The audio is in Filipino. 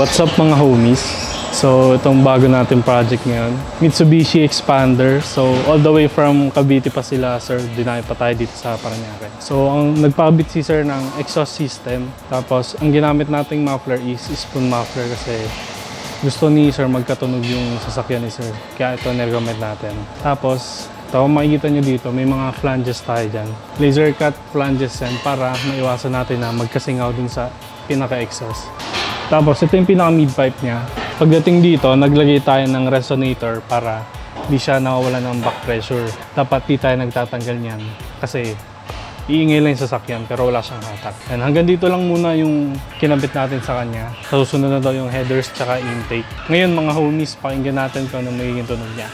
What's up mga homies? So itong bago natin project ngayon, Mitsubishi Expander. So all the way from Cavite pa sila, sir, dinayo pa tayo dito sa Parañaque. So ang nagpabit si sir ng exhaust system. Tapos ang ginamit nating muffler is spoon muffler kasi gusto ni sir magkatunog yung sasakyan ni sir. Kaya ito nirecommend natin. Tapos ito, makikita nyo dito, may mga flanges tayo dyan. Laser cut flanges yan para maiwasan natin na magkasingaw dun sa pinaka-exhaust. Tapos ito yung pinaka-mid-pipe niya. Pagdating dito, naglagay tayo ng resonator para di siya nawawala ng back pressure. Dapat di tayo nagtatanggal niyan kasi iingay lang yung sasakyan pero wala siyang hatak. And hanggang dito lang muna yung kinabit natin sa kanya. Susunod na daw yung headers tsaka intake. Ngayon mga homies, pakinggan natin kung ano magiging tunog niya.